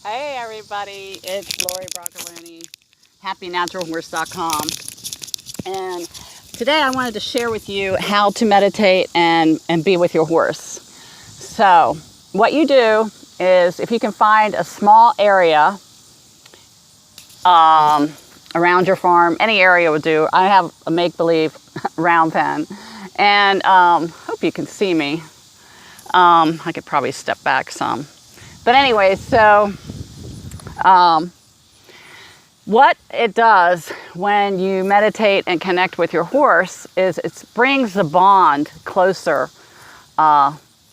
Hey everybody, it's Lori Broccoloni, HappyNaturalHorse.com, and today I wanted to share with you how to meditate and be with your horse. So what you do is, if you can find a small area around your farm, any area would do. I have a make-believe round pen, and hope you can see me. I could probably step back some. But anyway, so what it does when you meditate and connect with your horse is it brings the bond closer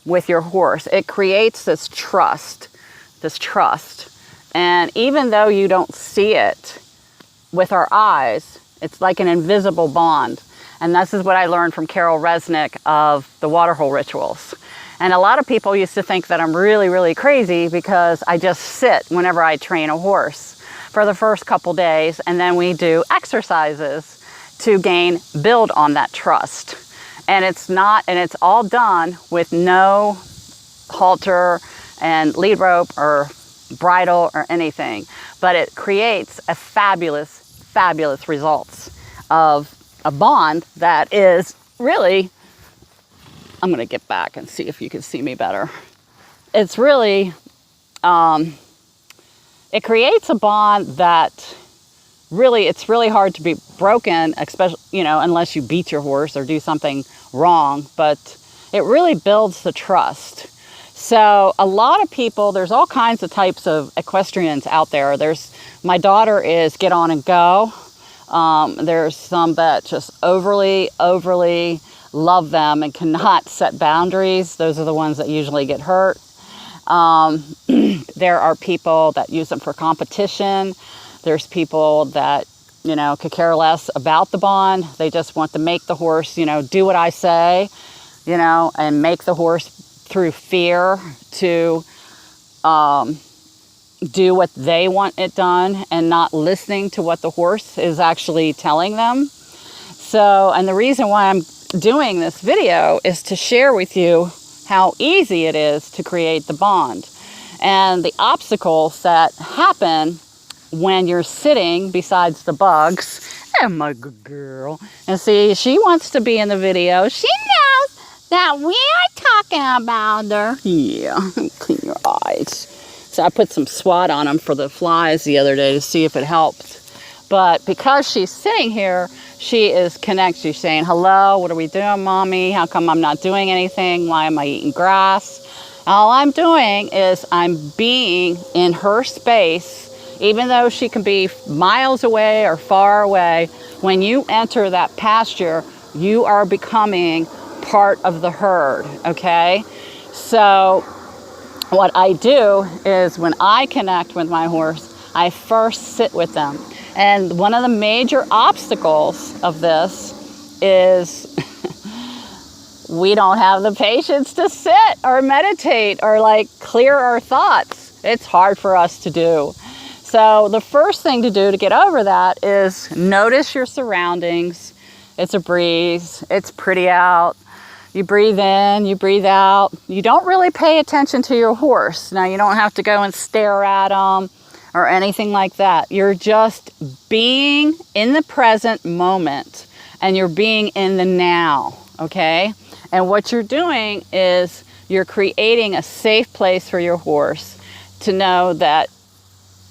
with your horse. It creates this trust. And even though you don't see it with our eyes, it's like an invisible bond. And this is what I learned from Carol Resnick of the Waterhole Rituals. And a lot of people used to think that I'm really, really crazy because I just sit whenever I train a horse for the first couple days, and then we do exercises to build on that trust. And it's all done with no halter and lead rope or bridle or anything, but it creates a fabulous results of a bond that is really, I'm going to get back and see if you can see me better. It's really, it creates a bond that really, it's really hard to be broken, especially, unless you beat your horse or do something wrong, but it really builds the trust. So a lot of people, there's all kinds of types of equestrians out there. My daughter is get on and go. There's some that just overly love them and cannot set boundaries. Those are the ones that usually get hurt. There are people that use them for competition. There's people that, could care less about the bond. They just want to make the horse, do what I say, and make the horse through fear to do what they want it done and not listening to what the horse is actually telling them. So, and the reason why I'm doing this video is to share with you how easy it is to create the bond and the obstacles that happen when you're sitting besides the bugs. Oh, my good girl. And see, she wants to be in the video. She knows that we are talking about her. Yeah, clean your eyes. So I put some swat on them for the flies the other day to see if it helped. But because she's sitting here, she is connected. She's saying, hello, what are we doing, Mommy? How come I'm not doing anything? Why am I eating grass? All I'm doing is I'm being in her space, even though she can be miles away or far away. When you enter that pasture, you are becoming part of the herd, okay? So what I do is when I connect with my horse, I first sit with them. And one of the major obstacles of this is we don't have the patience to sit or meditate or clear our thoughts. It's hard for us to do. So the first thing to do to get over that is notice your surroundings. It's a breeze. It's pretty out. You breathe in, you breathe out. You don't really pay attention to your horse. Now, you don't have to go and stare at them or anything like that. You're just being in the present moment, and you're being in the now, okay? And what you're doing is you're creating a safe place for your horse to know that,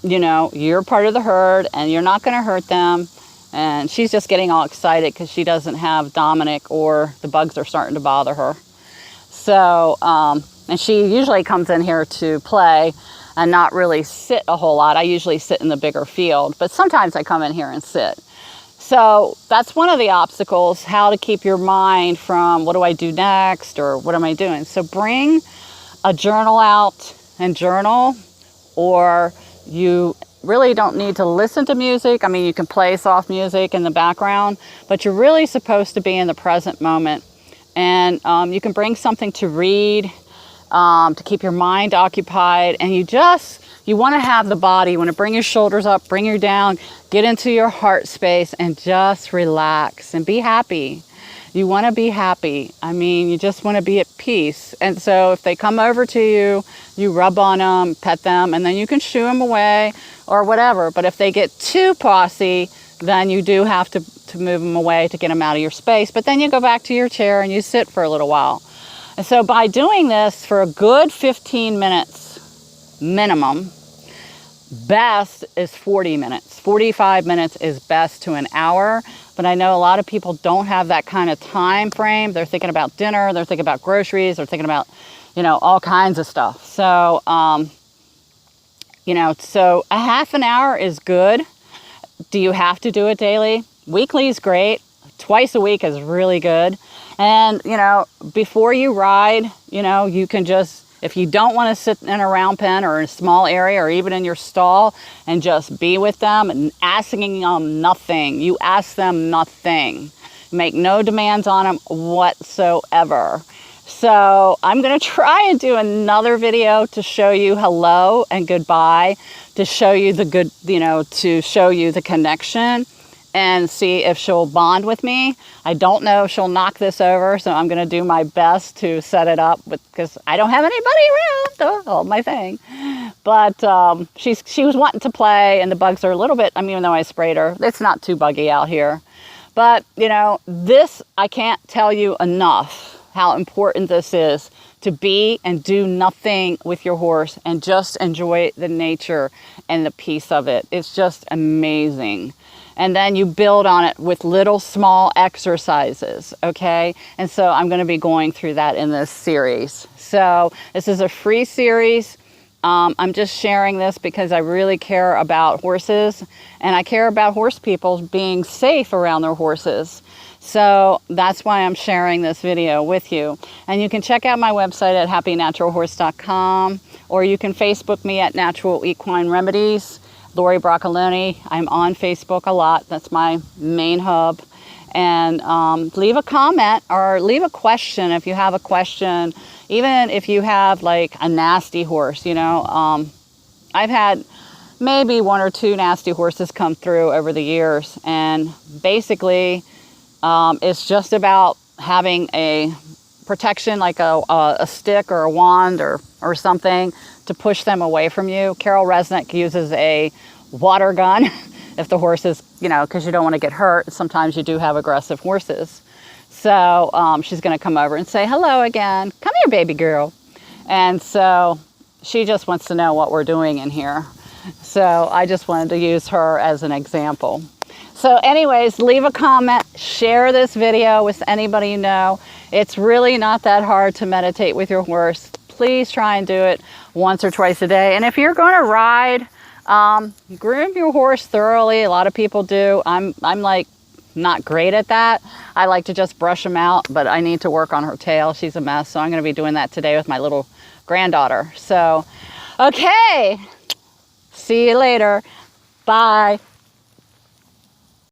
you're part of the herd and you're not going to hurt them. And she's just getting all excited because she doesn't have Dominic, or the bugs are starting to bother her. So, and she usually comes in here to play and not really sit a whole lot. I usually sit in the bigger field, but sometimes I come in here and sit. So that's one of the obstacles, how to keep your mind from what do I do next or what am I doing? So bring a journal out and journal, or you really don't need to listen to music. I mean, you can play soft music in the background, but you're really supposed to be in the present moment. And you can bring something to read, to keep your mind occupied. And you want to have the body, you want to bring your shoulders up, bring you down, get into your heart space and just relax and be happy. You want to be happy. I mean, you just want to be at peace. And so if they come over to you, you rub on them, pet them, and then you can shoo them away or whatever. But if they get too possy, then you do have to move them away to get them out of your space. But then you go back to your chair and you sit for a little while. And so by doing this for a good 15 minutes minimum, best is 40 minutes. 45 minutes is best to an hour. But I know a lot of people don't have that kind of time frame. They're thinking about dinner, they're thinking about groceries, they're thinking about, all kinds of stuff. So, so a half an hour is good. Do you have to do it daily? Weekly is great. Twice a week is really good. And, before you ride, you can just, if you don't want to sit in a round pen or in a small area or even in your stall and just be with them and asking them nothing, you ask them nothing. Make no demands on them whatsoever. So I'm going to try and do another video to show you hello and goodbye, to show you the good, to show you the connection and see if she'll bond with me. I don't know if she'll knock this over, so I'm going to do my best to set it up because I don't have anybody around to hold my thing. But she was wanting to play, and the bugs are a little bit, even though I sprayed her, it's not too buggy out here. But, this, I can't tell you enough how important this is, to be and do nothing with your horse and just enjoy the nature and the peace of it. It's just amazing. And then you build on it with little small exercises, okay? And so I'm going to be going through that in this series. So this is a free series. I'm just sharing this because I really care about horses, and I care about horse people being safe around their horses. So that's why I'm sharing this video with you. And you can check out my website at happynaturalhorse.com, or you can Facebook me at Natural Equine Remedies, Lori Broccoloni. I'm on Facebook a lot. That's my main hub. And leave a comment or leave a question if you have a question, even if you have like a nasty horse. I've had maybe 1 or 2 nasty horses come through over the years, and basically it's just about having a protection like a stick or a wand or something to push them away from you. Carol Resnick uses a water gun if the horse is, because you don't want to get hurt. Sometimes you do have aggressive horses. So she's going to come over and say, hello again. Come here, baby girl. And so she just wants to know what we're doing in here. So I just wanted to use her as an example. So anyways, leave a comment, share this video with anybody you know. It's really not that hard to meditate with your horse. Please try and do it once or twice a day. And if you're going to ride, groom your horse thoroughly. A lot of people do. I'm like not great at that. I like to just brush them out, but I need to work on her tail. She's a mess. So I'm going to be doing that today with my little granddaughter. So, okay. See you later. Bye.